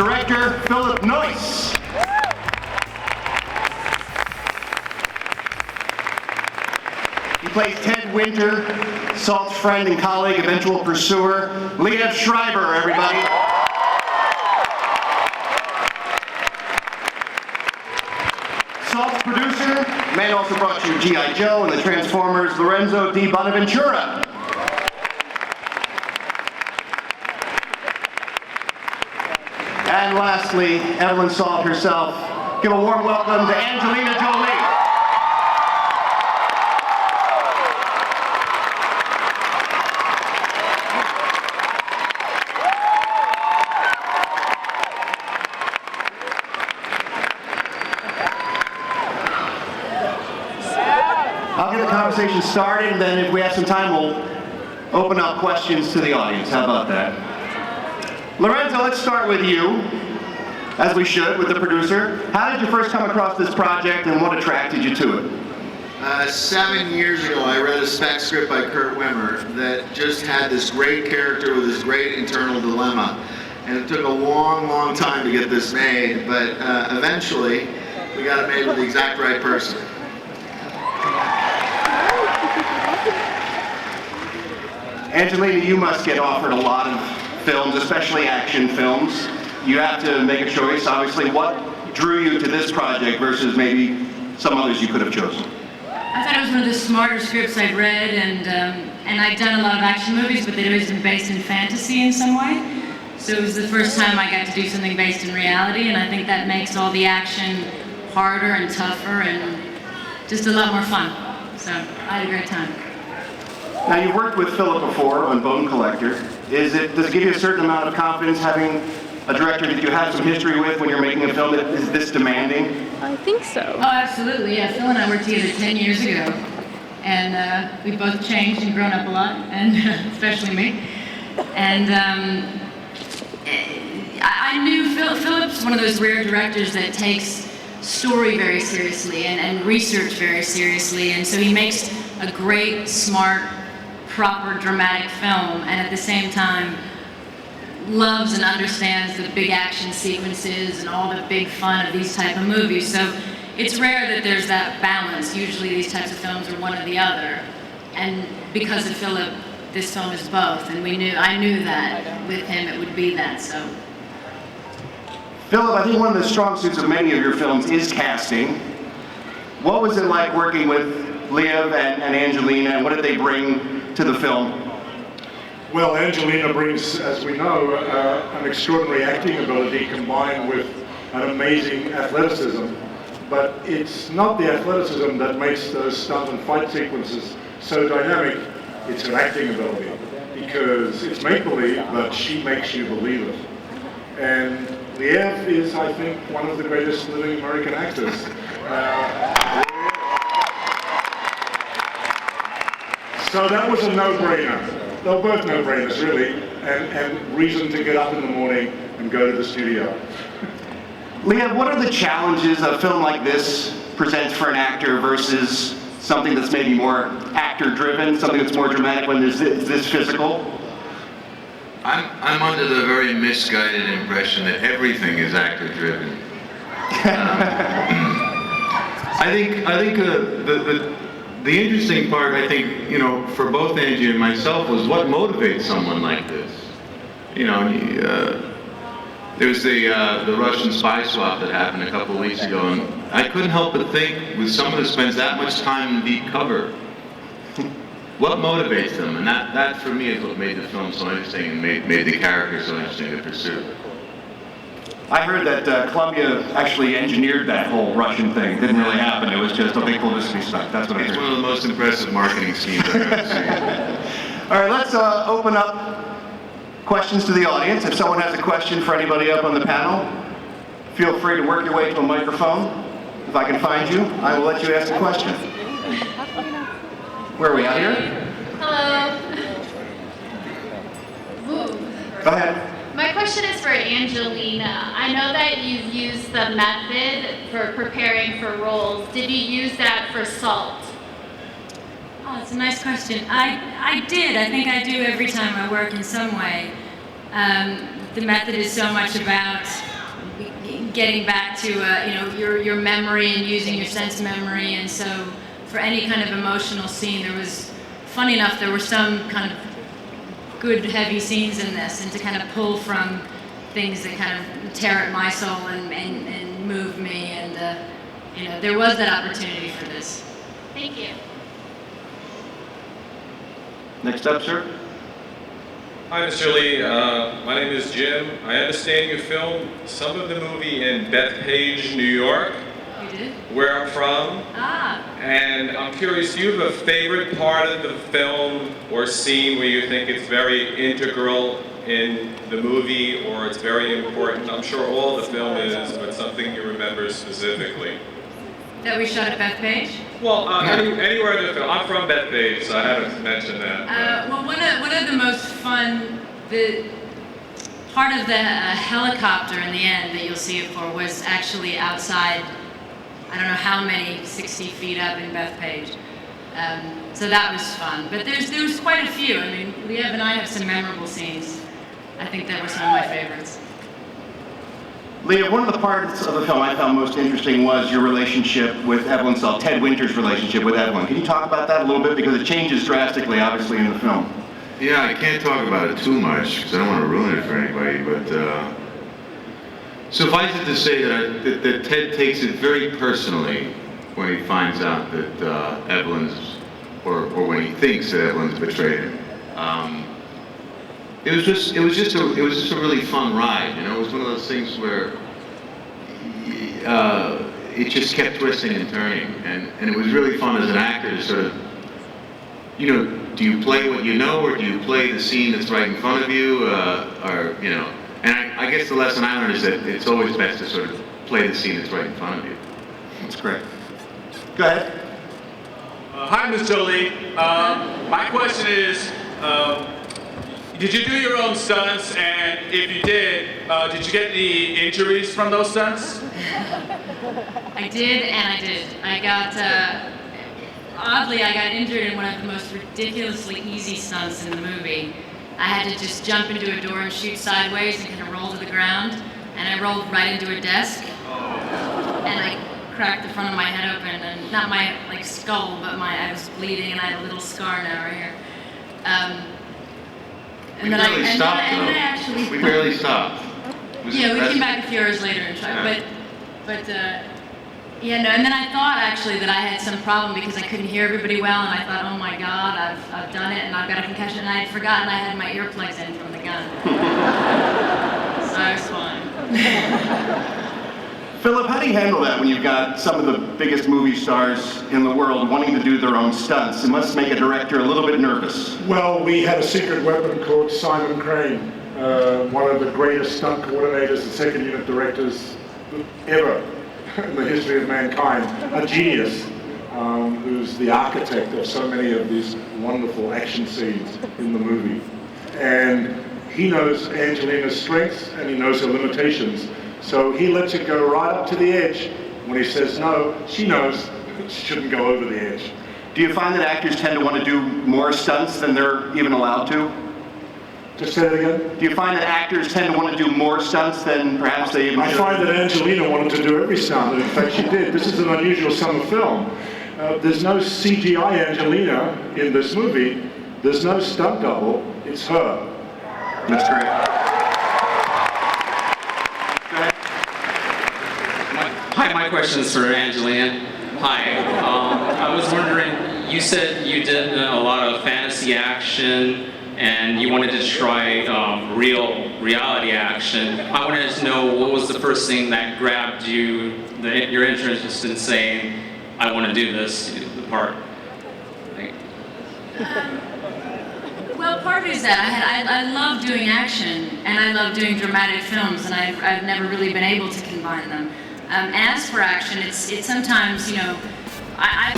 Director Philip Noyce. He plays Ted Winter, Salt's friend and colleague, eventual pursuer. Liev Schreiber, everybody. Salt's producer, man also brought you G.I. Joe and the Transformers, Lorenzo Di Bonaventura. And lastly, Evelyn Salt herself. Give a warm welcome to Angelina Jolie. I'll get the conversation started, and then if we have some time, we'll open up questions to the audience. How about that? Lorenzo, let's start with you, as we should, with the producer. How did you first come across this project, and what attracted you to it? 7 years ago, I read a spec script by Kurt Wimmer that just had this great character with this great internal dilemma. And it took a long, long time to get this made, but eventually, we got it made with the exact right person. Angelina, you must get offered a lot of films, especially action films. You have to make a choice. Obviously, what drew you to this project versus maybe some others you could have chosen? I thought it was one of the smarter scripts I'd read, and I'd done a lot of action movies, but they'd always been based in fantasy in some way. So it was the first time I got to do something based in reality, and I think that makes all the action harder and tougher and just a lot more fun. So I had a great time. Now, you've worked with Philip before on Bone Collector. Does it give you a certain amount of confidence having a director that you have some history with when you're making a film that is this demanding? I think so. Oh, absolutely, yeah. Phil and I worked together 10 years ago, and we both changed and grown up a lot, and especially me. And I knew Philip's one of those rare directors that takes story very seriously and research very seriously, and so he makes a great, smart, proper dramatic film, and at the same time loves and understands the big action sequences and all the big fun of these type of movies. So it's rare that there's that balance. Usually these types of films are one or the other, and because of Philip, this film is both, and I knew that with him it would be that. So Philip, I think one of the strong suits of many of your films is casting. What was it like working with Liev and Angelina, and what did they bring to the film? Well, Angelina brings, as we know, an extraordinary acting ability combined with an amazing athleticism. But it's not the athleticism that makes those stunt and fight sequences so dynamic. It's her acting ability, because it's make-believe, but she makes you believe it. And Liev is, I think, one of the greatest living American actors. So that was a no-brainer. They were both no-brainers, really, and reason to get up in the morning and go to the studio. Liev, what are the challenges a film like this presents for an actor versus something that's maybe more actor-driven, something that's more dramatic when there's this physical? I'm under the very misguided impression that everything is actor-driven. I think the interesting part, I think, for both Angie and myself, was what motivates someone like this. There's the Russian spy swap that happened a couple of weeks ago, and I couldn't help but think, with someone who spends that much time in deep cover, what motivates them? And that for me is what made the film so interesting and made the character so interesting to pursue. I heard that Columbia actually engineered that whole Russian thing. It didn't really happen. It was just a big publicity stunt. That's what I heard. It's one of the most impressive marketing schemes I've ever seen. All right, let's open up questions to the audience. If someone has a question for anybody up on the panel, feel free to work your way to a microphone. If I can find you, I will let you ask a question. Where are we, out here? Hello. Ooh. Go ahead. My question is for Angelina. I know that you've used the method for preparing for roles. Did you use that for Salt? Oh, it's a nice question. I did. I think I do every time I work in some way. The method is so much about getting back to your memory and using your sense memory, and so for any kind of emotional scene, funny enough, there were some kind of good heavy scenes in this, and to kind of pull from things that kind of tear at my soul and move me, and there was that opportunity for this. Thank you. Next up, sir. Hi, Ms. Jolie. My name is Jim. I understand you filmed some of the movie in Bethpage, New York, You did? where I'm from. Ah. And I'm curious, do you have a favorite part of the film or scene where you think it's very integral in the movie or it's very important? I'm sure all the film is, but something you remember specifically. That we shot at Bethpage? Well, anywhere in the film. I'm from Bethpage, so I haven't mentioned that. Well, one of the most fun, the part of the helicopter in the end that you'll see it for was actually outside, I don't know how many, 60 feet up in Bethpage. So that was fun. But there was quite a few. I mean, Liev and I have some memorable scenes. I think that were some of my favorites. Liev, one of the parts of the film I found most interesting was your relationship with Evelyn Saul, Ted Winter's relationship with Evelyn. Can you talk about that a little bit? Because it changes drastically, obviously, in the film. Yeah, I can't talk about it too much because I don't want to ruin it for anybody, but suffice it to say that Ted takes it very personally when he finds out that Evelyn's, or when he thinks that Evelyn's betrayed him. It was just a really fun ride, you know. It was one of those things where it just kept twisting and turning, and it was really fun as an actor to sort of, you know, do you play what you know, or do you play the scene that's right in front of you, or you know? And I guess the lesson I learned is that it's always best to sort of play the scene that's right in front of you. That's great. Go ahead. Hi, Ms. Jolie. My question is, did you do your own stunts? And if you did you get any injuries from those stunts? I did, and I did. I got, oddly, I got injured in one of the most ridiculously easy stunts in the movie. I had to just jump into a door and shoot sideways and kind of roll to the ground, and I rolled right into a desk, and I cracked the front of my head open, and not my skull, but I was bleeding, and I had a little scar now right here. We barely stopped, though. We barely stopped. Yeah, we came back a few hours later and tried, but yeah, no, and then I thought actually that I had some problem because I couldn't hear everybody well, and I thought, oh my God, I've done it, and I've got a concussion, and I had forgotten I had my earplugs in from the gun. So I was fine. Philip, how do you handle that when you've got some of the biggest movie stars in the world wanting to do their own stunts? It must make a director a little bit nervous. Well, we had a secret weapon called Simon Crane, one of the greatest stunt coordinators and second unit directors ever in the history of mankind, a genius, who's the architect of so many of these wonderful action scenes in the movie. And he knows Angelina's strengths and he knows her limitations. So he lets it go right up to the edge. When he says no, she knows she shouldn't go over the edge. Do you find that actors tend to want to do more stunts than they're even allowed to? Just say that again? Do you find that actors tend to want to do more stunts than perhaps they even I should? find that Angelina wanted to do every stunt, and in fact she did. This is an unusual summer film. There's no CGI Angelina in this movie. There's no stunt double. It's her. That's great. Hi, my question is for Angelina. Hi, I was wondering, you said you did a lot of fantasy action and you wanted to try reality action. I wanted to know what was the first thing that grabbed you, your interest in saying, I want to do this part? Well, part of it is that I love doing action and I love doing dramatic films, and I've never really been able to combine them. As for action, it's sometimes, you know, I